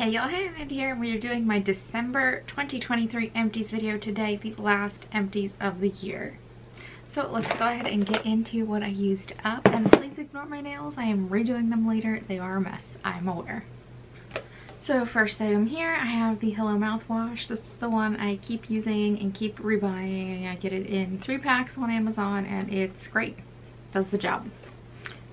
Hey y'all, hey, Amanda here, and we are doing my December 2023 Empties video today, the last Empties of the year. So let's go ahead and get into what I used up, and please ignore my nails. I am redoing them later. They are a mess, I'm aware. So first item here, I have the Hello mouthwash. This is the one I keep using and keep rebuying. I get it in 3 packs on Amazon and it's great. Does the job.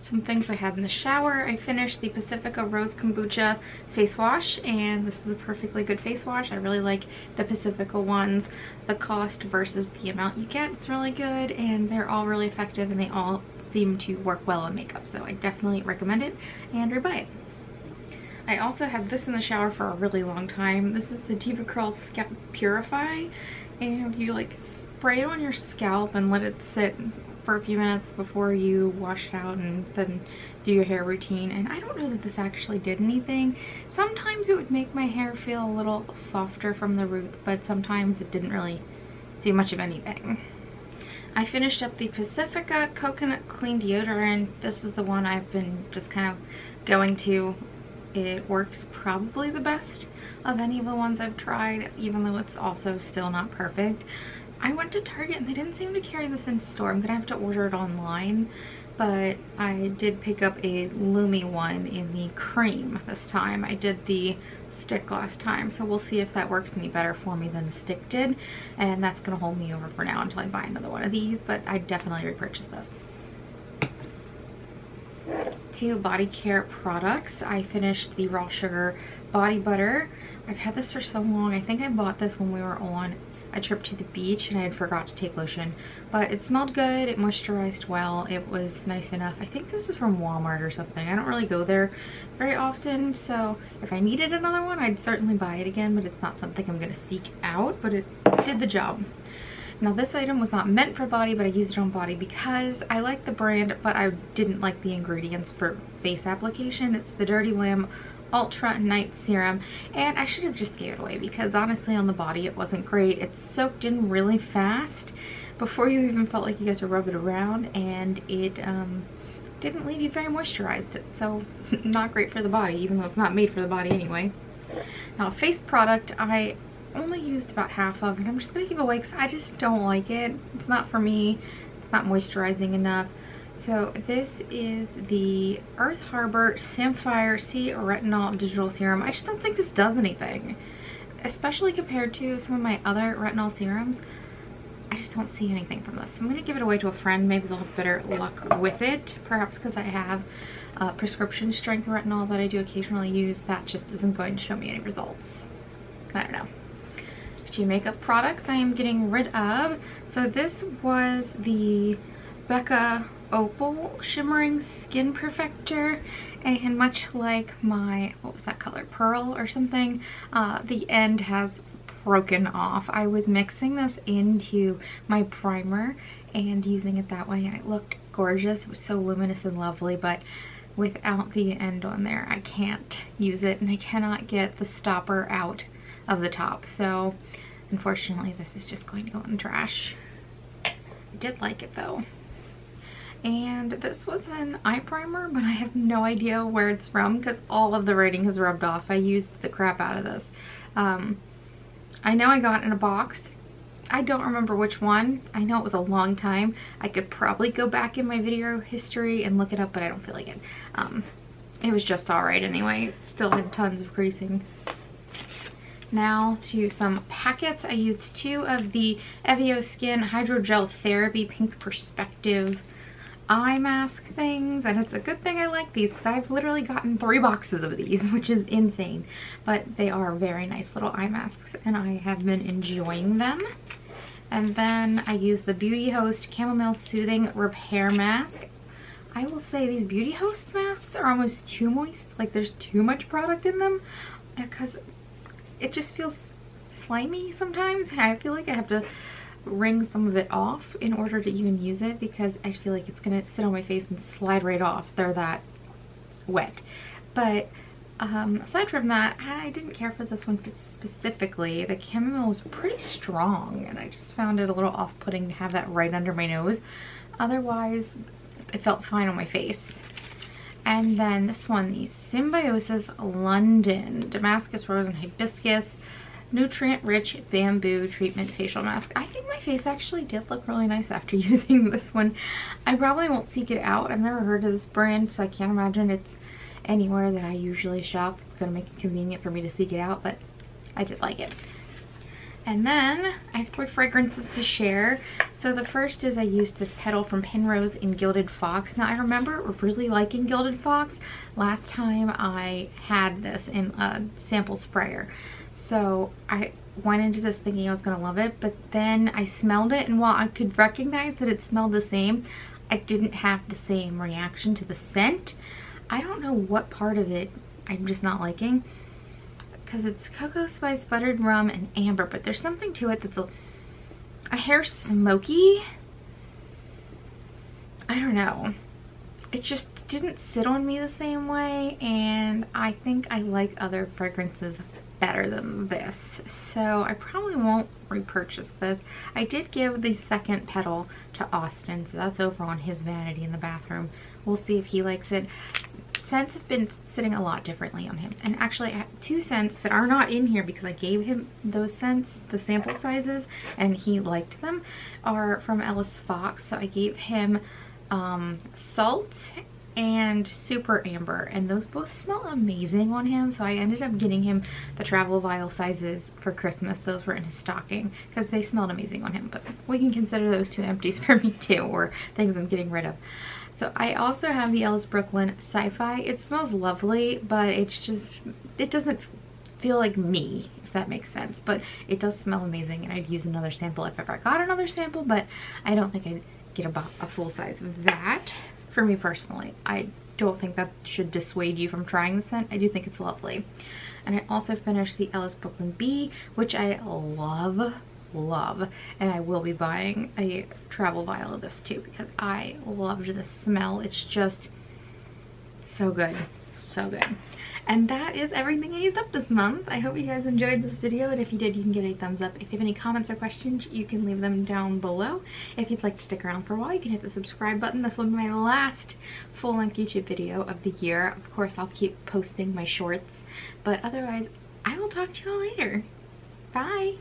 Some things I had in the shower. I finished the Pacifica Rose Kombucha face wash, and this is a perfectly good face wash. I really like the Pacifica ones. The cost versus the amount you get, it's really good, and they're all really effective, and they all seem to work well on makeup, so I definitely recommend it and rebuy it. I also had this in the shower for a really long time. This is the Diva Curl Scalp Purify, and you like spray it on your scalp and let it sit for a few minutes before you wash it out and then do your hair routine. And I don't know that this actually did anything. Sometimes it would make my hair feel a little softer from the root, but sometimes it didn't really do much of anything. I finished up the Pacifica Coconut Clean Deodorant. This is the one I've been just kind of going to. It works probably the best of any of the ones I've tried, even though it's also still not perfect. I went to Target and they didn't seem to carry this in store. I'm gonna have to order it online, but I did pick up a Lumi one in the cream this time. I did the stick last time, so we'll see if that works any better for me than the stick did, and that's gonna hold me over for now until I buy another one of these, but I definitely repurchase this. 2 body care products. I finished the Raw Sugar Body Butter. I've had this for so long. I think I bought this when we were on a trip to the beach and I had forgot to take lotion, but it smelled good, it moisturized well, it was nice enough. I think this is from Walmart or something. I don't really go there very often, so if I needed another one I'd certainly buy it again, but it's not something I'm gonna seek out, but it did the job. Now this item was not meant for body, but I used it on body because I like the brand, but I didn't like the ingredients for face application. It's the Dirty Lamb Ultra Night Serum, and I should have just gave it away because honestly on the body it wasn't great. It soaked in really fast before you even felt like you got to rub it around, and it didn't leave you very moisturized, so not great for the body, even though it's not made for the body anyway. Now face product I only used about half of, and I'm just gonna give it away because I just don't like it. It's not for me, it's not moisturizing enough. So this is the Earth Harbor Samphire Sea Retinol Digital Serum. I just don't think this does anything, especially compared to some of my other retinol serums. I just don't see anything from this. I'm gonna give it away to a friend. Maybe they'll have better luck with it. Perhaps because I have prescription strength retinol that I do occasionally use. That just isn't going to show me any results. I don't know. 2 makeup products I am getting rid of. So this was the Becca Opal Shimmering Skin Perfector, and much like my, what was that color, Pearl or something, the end has broken off. I was mixing this into my primer and using it that way, and it looked gorgeous. It was so luminous and lovely, but without the end on there I can't use it, and I cannot get the stopper out of the top, so unfortunately this is just going to go in the trash. I did like it though. And this was an eye primer, but I have no idea where it's from because all of the writing has rubbed off. I used the crap out of this. I know I got it in a box. I don't remember which one. I know it was a long time. I could probably go back in my video history and look it up, but I don't feel like it. It was just alright anyway. It still had tons of creasing. Now to some packets. I used 2 of the Evio Skin Hydrogel Therapy Pink Perspective eye mask things, and it's a good thing I like these because I've literally gotten 3 boxes of these, which is insane, but they are very nice little eye masks and I have been enjoying them. And then I used the Beauty Host Chamomile Soothing Repair Mask. I will say these Beauty Host masks are almost too moist, like there's too much product in them because it just feels slimy sometimes. I feel like I have to wring some of it off in order to even use it because I feel like it's gonna sit on my face and slide right off. They're that wet. But aside from that, I didn't care for this one specifically. The chamomile was pretty strong and I just found it a little off-putting to have that right under my nose. Otherwise, it felt fine on my face. And then this one, the Symbiosis London Damascus Rose and Hibiscus Nutrient Rich Bamboo Treatment Facial Mask. I think my face actually did look really nice after using this one. I probably won't seek it out. I've never heard of this brand, so I can't imagine it's anywhere that I usually shop. It's gonna make it convenient for me to seek it out, but I did like it. And then I have 3 fragrances to share. So the first is I used this petal from Penrose in Gilded Fox. Now I remember really liking Gilded Fox last time I had this in a sample sprayer. So I went into this thinking I was gonna love it, but then I smelled it, and while I could recognize that it smelled the same, I didn't have the same reaction to the scent. I don't know what part of it I'm just not liking, because it's cocoa spice, buttered rum, and amber, but there's something to it that's a hair smoky. I don't know. It just didn't sit on me the same way, and I think I like other fragrances better than this, so I probably won't repurchase this. I did give the second petal to Austin, so that's over on his vanity in the bathroom. We'll see if he likes it. Scents have been sitting a lot differently on him, and actually I have 2 scents that are not in here because I gave him those scents, the sample sizes, and he liked them, are from Ellis Fox. So I gave him Salt and Super Amber, and those both smell amazing on him, so I ended up getting him the travel vial sizes for Christmas. Those were in his stocking because they smelled amazing on him, but we can consider those 2 empties for me too, or things I'm getting rid of. So I also have the Ellis Brooklyn Sci-Fi. It smells lovely, but it's just, it doesn't feel like me, if that makes sense, but it does smell amazing, and I'd use another sample if ever I got another sample, but I don't think I'd get a full size of that. For me personally, I don't think that should dissuade you from trying the scent. I do think it's lovely. And I also finished the Ellis Brooklyn Bee, which I love, and I will be buying a travel vial of this too because I loved the smell. It's just so good, so good. And that is everything I used up this month. I hope you guys enjoyed this video, and if you did, you can give it a thumbs up. If you have any comments or questions, you can leave them down below. If you'd like to stick around for a while, you can hit the subscribe button. This will be my last full-length YouTube video of the year. Of course, I'll keep posting my shorts, but otherwise, I will talk to you all later. Bye!